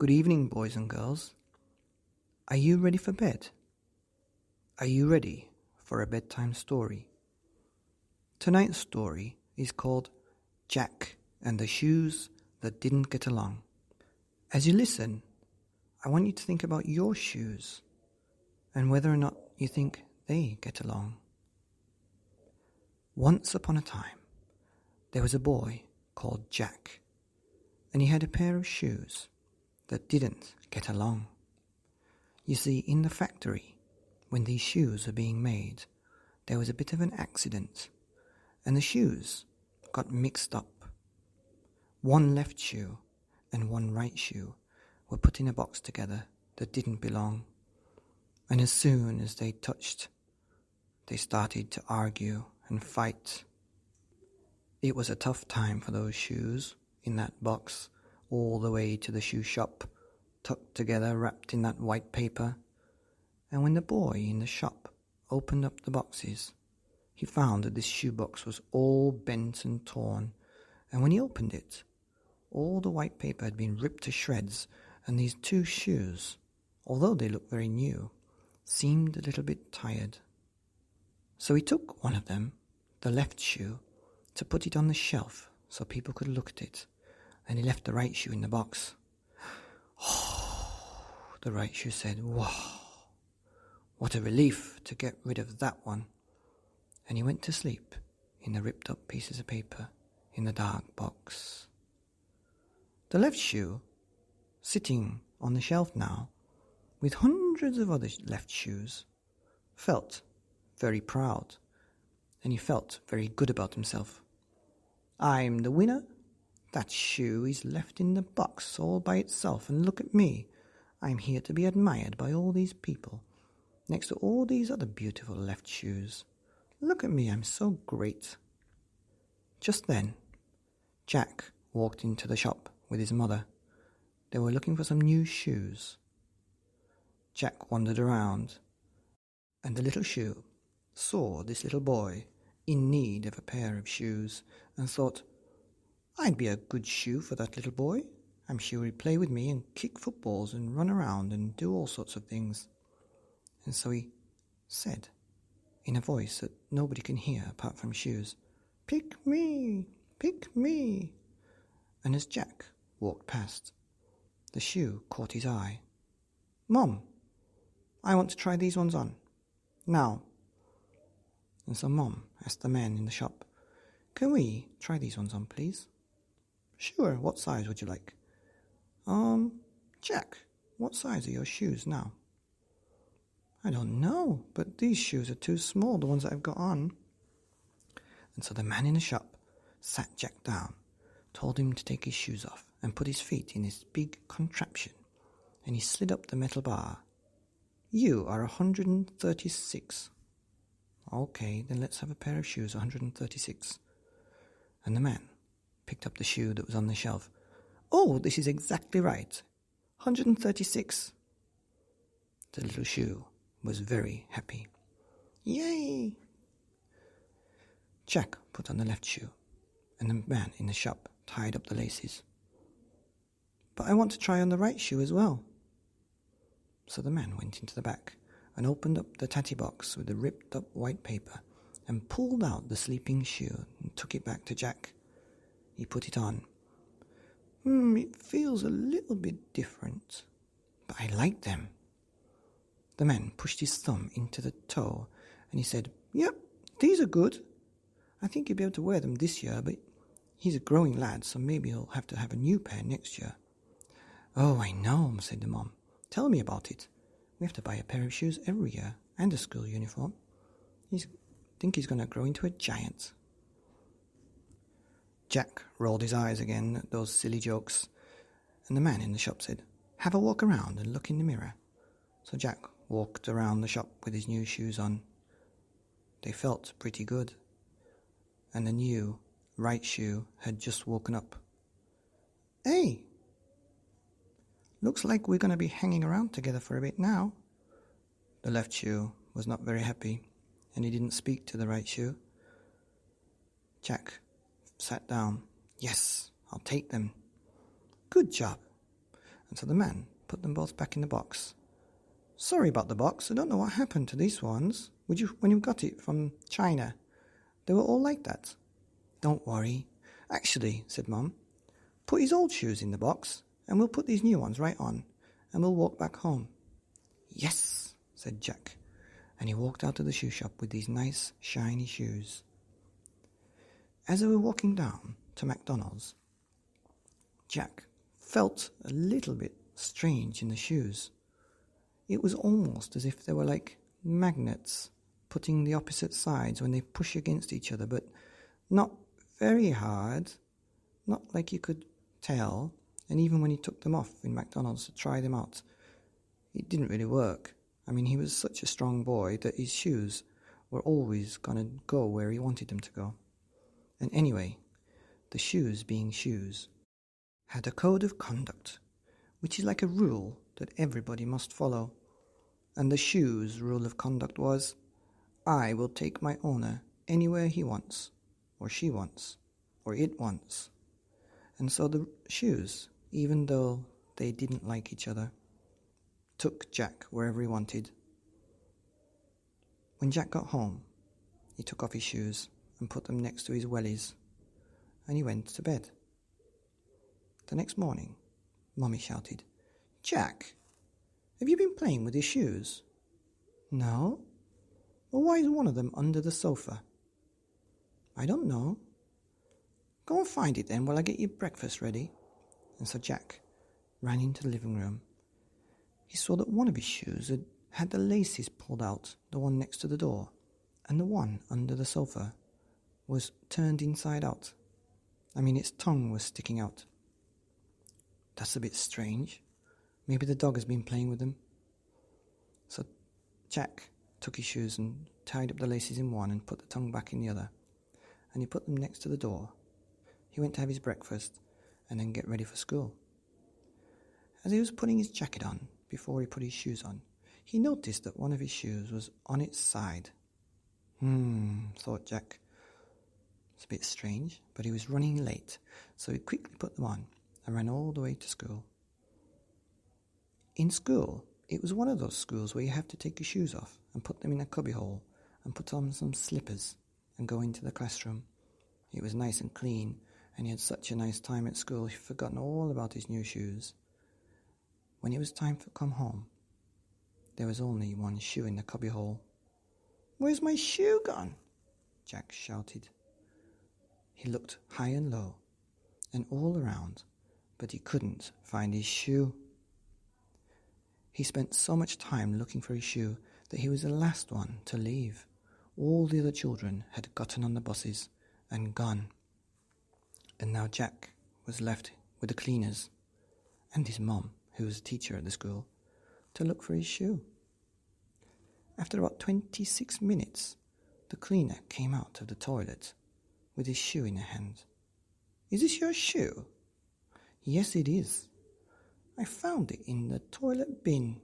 Good evening, boys and girls. Are you ready for bed? Are you ready for a bedtime story? Tonight's story is called Jack and the Shoes That Didn't Get Along. As you listen, I want you to think about your shoes and whether or not you think they get along. Once upon a time, there was a boy called Jack, and he had a pair of shoes that didn't get along. You see, in the factory, when these shoes were being made, there was a bit of an accident, and the shoes got mixed up. One left shoe and one right shoe were put in a box together that didn't belong, and as soon as they touched, they started to argue and fight. It was a tough time for those shoes in that box, all the way to the shoe shop, tucked together, wrapped in that white paper. And when the boy in the shop opened up the boxes, he found that this shoebox was all bent and torn, and when he opened it, all the white paper had been ripped to shreds, and these two shoes, although they looked very new, seemed a little bit tired. So he took one of them, the left shoe, to put it on the shelf so people could look at it, and he left the right shoe in the box. Oh, the right shoe said, "Wow, what a relief to get rid of that one." And he went to sleep in the ripped up pieces of paper in the dark box. The left shoe, sitting on the shelf now, with hundreds of other left shoes, felt very proud, and he felt very good about himself. "I'm the winner. That shoe is left in the box all by itself, and look at me. I'm here to be admired by all these people, next to all these other beautiful left shoes. Look at me, I'm so great." Just then, Jack walked into the shop with his mother. They were looking for some new shoes. Jack wandered around, and the little shoe saw this little boy in need of a pair of shoes and thought, "I'd be a good shoe for that little boy. I'm sure he'd play with me and kick footballs and run around and do all sorts of things." And so he said, in a voice that nobody can hear apart from shoes, "Pick me, pick me." And as Jack walked past, the shoe caught his eye. "Mom, I want to try these ones on. Now." And so Mom asked the man in the shop, "Can we try these ones on, please?" "Sure, what size would you like?" Jack, what size are your shoes now?" "I don't know, but these shoes are too small, the ones that I've got on." And so the man in the shop sat Jack down, told him to take his shoes off and put his feet in this big contraption, and he slid up the metal bar. "You are 136. "Okay, then let's have a pair of shoes, 136. And the man picked up the shoe that was on the shelf. "Oh, this is exactly right. 136. The little shoe was very happy. "Yay!" Jack put on the left shoe, and the man in the shop tied up the laces. "But I want to try on the right shoe as well." So the man went into the back and opened up the tatty box with the ripped up white paper and pulled out the sleeping shoe and took it back to Jack. He put it on. It feels a little bit different, but I like them." The man pushed his thumb into the toe and he said, "Yep, these are good. I think he'll be able to wear them this year, but he's a growing lad, so maybe he'll have to have a new pair next year." "Oh, I know," said the mom. "Tell me about it. We have to buy a pair of shoes every year and a school uniform. I think he's going to grow into a giant." Jack rolled his eyes again at those silly jokes, and the man in the shop said, "Have a walk around and look in the mirror." So Jack walked around the shop with his new shoes on. They felt pretty good, and the new right shoe had just woken up. "Hey, looks like we're going to be hanging around together for a bit now." The left shoe was not very happy, and he didn't speak to the right shoe. Jack sat down. "Yes, I'll take them." "Good job." And so the man put them both back in the box. "Sorry about the box. I don't know what happened to these ones. When you got it from China, they were all like that." "Don't worry. Actually," said Mum, "put his old shoes in the box, and we'll put these new ones right on, and we'll walk back home." "Yes," said Jack, and he walked out of the shoe shop with these nice, shiny shoes. As they were walking down to McDonald's, Jack felt a little bit strange in the shoes. It was almost as if they were like magnets putting the opposite sides when they push against each other, but not very hard, not like you could tell. And even when he took them off in McDonald's to try them out, it didn't really work. I mean, he was such a strong boy that his shoes were always going to go where he wanted them to go. And anyway, the shoes being shoes, had a code of conduct, which is like a rule that everybody must follow. And the shoes' rule of conduct was, I will take my owner anywhere he wants, or she wants, or it wants. And so the shoes, even though they didn't like each other, took Jack wherever he wanted. When Jack got home, he took off his shoes and put them next to his wellies, and he went to bed. The next morning, Mummy shouted, "Jack, have you been playing with your shoes?" "No." "Well, why is one of them under the sofa?" "I don't know." "Go and find it then while I get your breakfast ready." And so Jack ran into the living room. He saw that one of his shoes had the laces pulled out, the one next to the door, and the one under the sofa was turned inside out. I mean, its tongue was sticking out. That's a bit strange. Maybe the dog has been playing with them. So Jack took his shoes and tied up the laces in one and put the tongue back in the other. And he put them next to the door. He went to have his breakfast and then get ready for school. As he was putting his jacket on, before he put his shoes on, he noticed that one of his shoes was on its side. Thought Jack. It's a bit strange, but he was running late, so he quickly put them on and ran all the way to school. In school, it was one of those schools where you have to take your shoes off and put them in a cubbyhole and put on some slippers and go into the classroom. It was nice and clean, and he had such a nice time at school he'd forgotten all about his new shoes. When it was time to come home, there was only one shoe in the cubbyhole. "Where's my shoe gone?" Jack shouted. He looked high and low and all around, but he couldn't find his shoe. He spent so much time looking for his shoe that he was the last one to leave. All the other children had gotten on the buses and gone. And now Jack was left with the cleaners and his mum, who was a teacher at the school, to look for his shoe. After about 26 minutes, the cleaner came out of the toilet with his shoe in her hand. "Is this your shoe?" "Yes, it is. I found it in the toilet bin,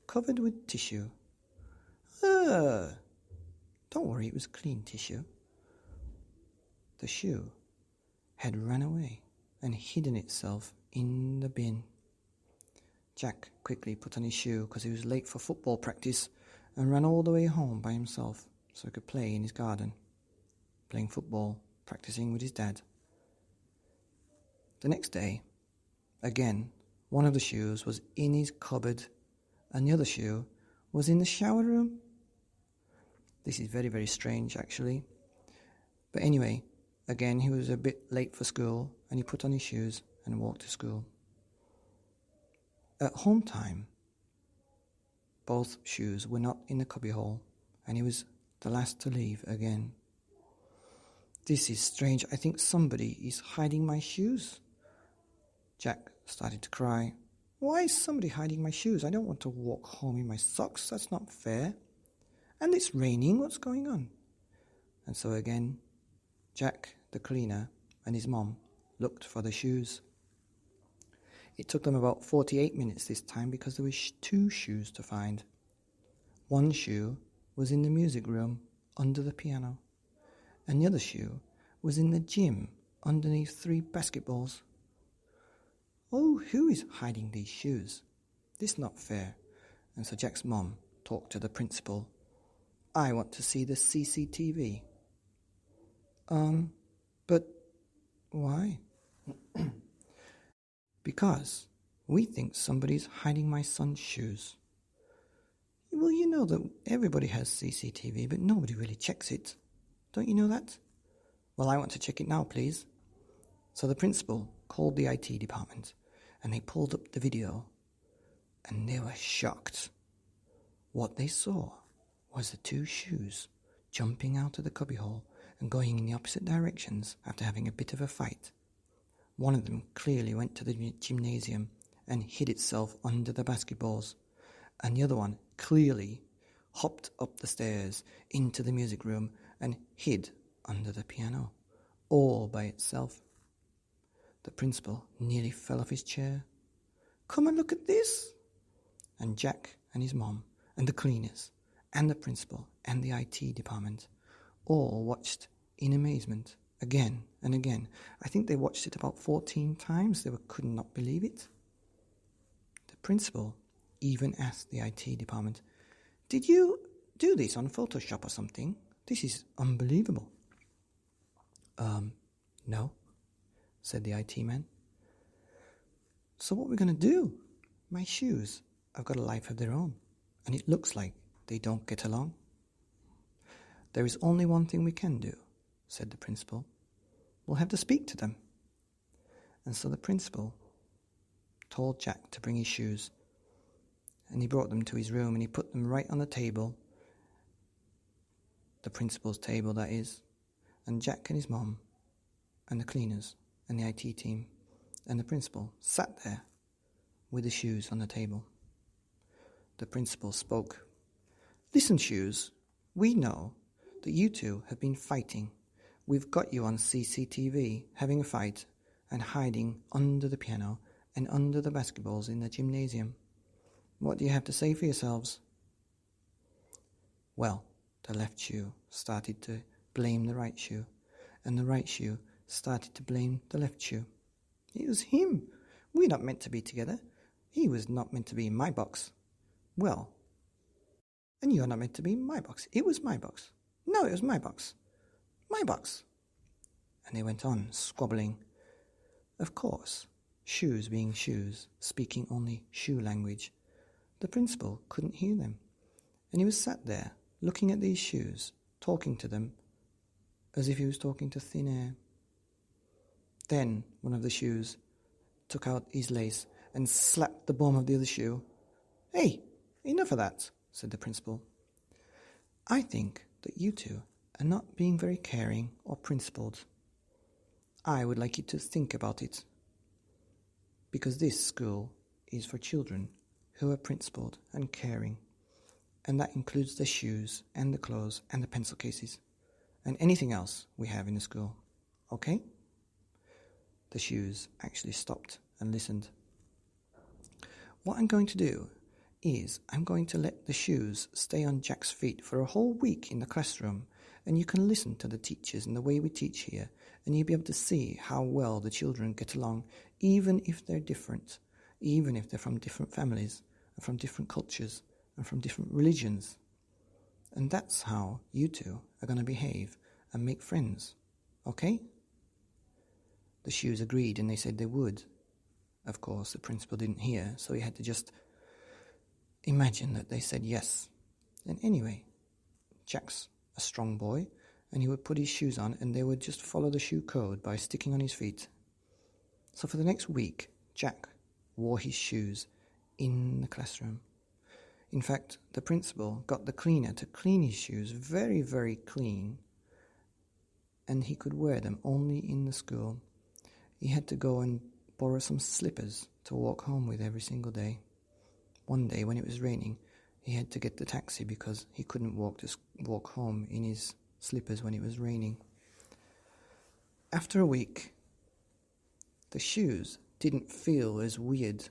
covered with tissue." Don't worry, it was clean tissue. The shoe had run away and hidden itself in the bin. Jack quickly put on his shoe because he was late for football practice and ran all the way home by himself so he could play in his garden, playing football, practicing with his dad. The next day, again, one of the shoes was in his cupboard and the other shoe was in the shower room. This is very, very strange, actually. But anyway, again, he was a bit late for school and he put on his shoes and walked to school. At home time, both shoes were not in the cubbyhole and he was the last to leave again. "This is strange. I think somebody is hiding my shoes." Jack started to cry. "Why is somebody hiding my shoes? I don't want to walk home in my socks. That's not fair. And it's raining. What's going on?" And so again, Jack, the cleaner, and his mom looked for the shoes. It took them about 48 minutes this time because there were two shoes to find. One shoe was in the music room under the piano, and the other shoe was in the gym underneath 3 basketballs. "Oh, who is hiding these shoes? This not fair." And so Jack's mom talked to the principal. "I want to see the CCTV." But why?" "Because we think somebody's hiding my son's shoes." "Well, you know that everybody has CCTV, but nobody really checks it. Don't you know that?" "Well, I want to check it now, please." So the principal called the IT department, and they pulled up the video, and they were shocked. What they saw was the two shoes jumping out of the cubbyhole and going in the opposite directions after having a bit of a fight. One of them clearly went to the gymnasium and hid itself under the basketballs, and the other one clearly hopped up the stairs into the music room and hid under the piano, all by itself. The principal nearly fell off his chair. "Come and look at this!" And Jack and his mom and the cleaners and the principal and the IT department all watched in amazement again and again. I think they watched it about 14 times. They could not believe it. The principal even asked the IT department, "Did you do this on Photoshop or something? This is unbelievable." No, said the IT man. "So what we're going to do? My shoes have got a life of their own, and it looks like they don't get along." "There is only one thing we can do," said the principal. "We'll have to speak to them." And so the principal told Jack to bring his shoes, and he brought them to his room and he put them right on the table, the principal's table, that is, and Jack and his mom and the cleaners and the IT team and the principal sat there with the shoes on the table. The principal spoke. "Listen, shoes, we know that you two have been fighting. We've got you on CCTV having a fight and hiding under the piano and under the basketballs in the gymnasium. What do you have to say for yourselves?" Well, the left shoe started to blame the right shoe, and the right shoe started to blame the left shoe. "It was him. We're not meant to be together. He was not meant to be in my box." "Well, and you're not meant to be in my box. It was my box." "No, it was my box. My box." And they went on squabbling. Of course, shoes being shoes, speaking only shoe language, the principal couldn't hear them, and he was sat there looking at these shoes, talking to them as if he was talking to thin air. Then one of the shoes took out his lace and slapped the bottom of the other shoe. "Hey, enough of that," said the principal. "I think that you two are not being very caring or principled. I would like you to think about it, because this school is for children who are principled and caring, and that includes the shoes and the clothes and the pencil cases and anything else we have in the school. Okay?" The shoes actually stopped and listened. "What I'm going to do is I'm going to let the shoes stay on Jack's feet for a whole week in the classroom, and you can listen to the teachers and the way we teach here, and you'll be able to see how well the children get along, even if they're different, even if they're from different families and from different cultures and from different religions. And that's how you two are going to behave and make friends. Okay?" The shoes agreed, and they said they would. Of course, the principal didn't hear, so he had to just imagine that they said yes. And anyway, Jack's a strong boy, and he would put his shoes on, and they would just follow the shoe code by sticking on his feet. So for the next week, Jack wore his shoes in the classroom. In fact, the principal got the cleaner to clean his shoes very, very clean, and he could wear them only in the school. He had to go and borrow some slippers to walk home with every single day. One day when it was raining, he had to get the taxi because he couldn't walk home in his slippers when it was raining. After a week, the shoes didn't feel as weird,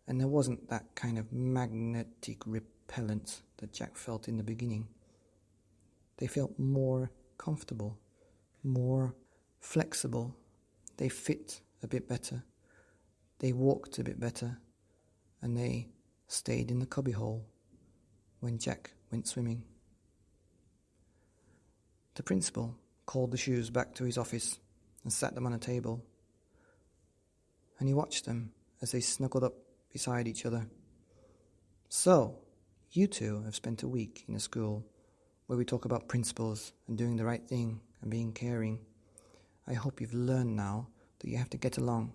and there wasn't that kind of magnetic repellent that Jack felt in the beginning. They felt more comfortable, more flexible. They fit a bit better. They walked a bit better, and they stayed in the cubbyhole when Jack went swimming. The principal called the shoes back to his office and sat them on a table, and he watched them as they snuggled up beside each other. So, you two have spent a week in a school where we talk about principles and doing the right thing and being caring. I hope you've learned now that you have to get along.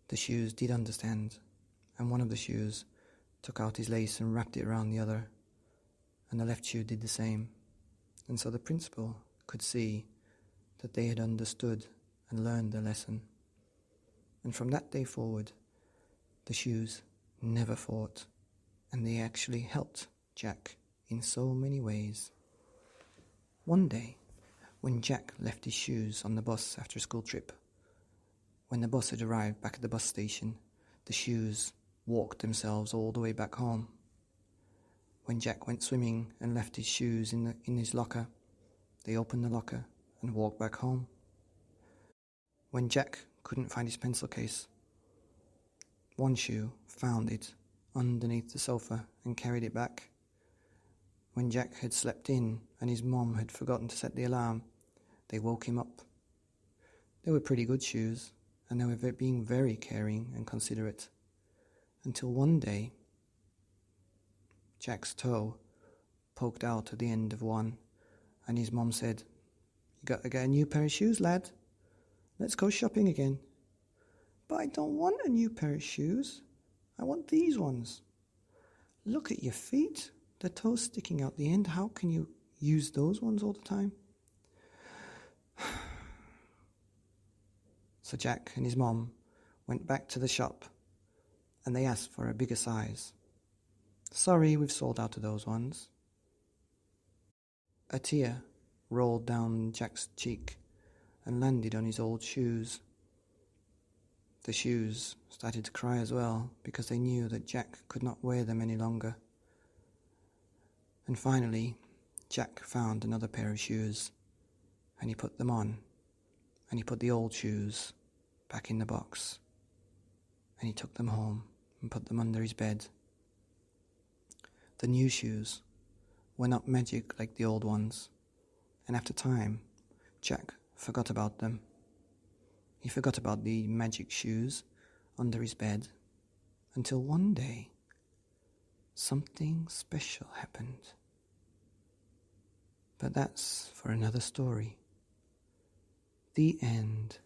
The shoes did understand, and one of the shoes took out his lace and wrapped it around the other, and the left shoe did the same. And so the principal could see that they had understood and learned the lesson. And from that day forward, the shoes never fought, and they actually helped Jack in so many ways. One day, when Jack left his shoes on the bus after a school trip, when the bus had arrived back at the bus station, the shoes walked themselves all the way back home. When Jack went swimming and left his shoes in his locker, they opened the locker and walked back home. When Jack couldn't find his pencil case, one shoe found it underneath the sofa and carried it back. When Jack had slept in and his mom had forgotten to set the alarm, they woke him up. They were pretty good shoes, and they were being very caring and considerate, until one day Jack's toe poked out at the end of one, and his mom said, "You got to get a new pair of shoes, lad. Let's go shopping again." "But I don't want a new pair of shoes. I want these ones." "Look at your feet. The toes sticking out the end. How can you use those ones all the time?" So Jack and his mom went back to the shop, and they asked for a bigger size. "Sorry, we've sold out of those ones." A tear rolled down Jack's cheek and landed on his old shoes. The shoes started to cry as well, because they knew that Jack could not wear them any longer. And finally, Jack found another pair of shoes, and he put them on, and he put the old shoes back in the box, and he took them home and put them under his bed. The new shoes were not magic like the old ones, and after time, Jack forgot about them. He forgot about the magic shoes under his bed, until one day, something special happened. But that's for another story. The end.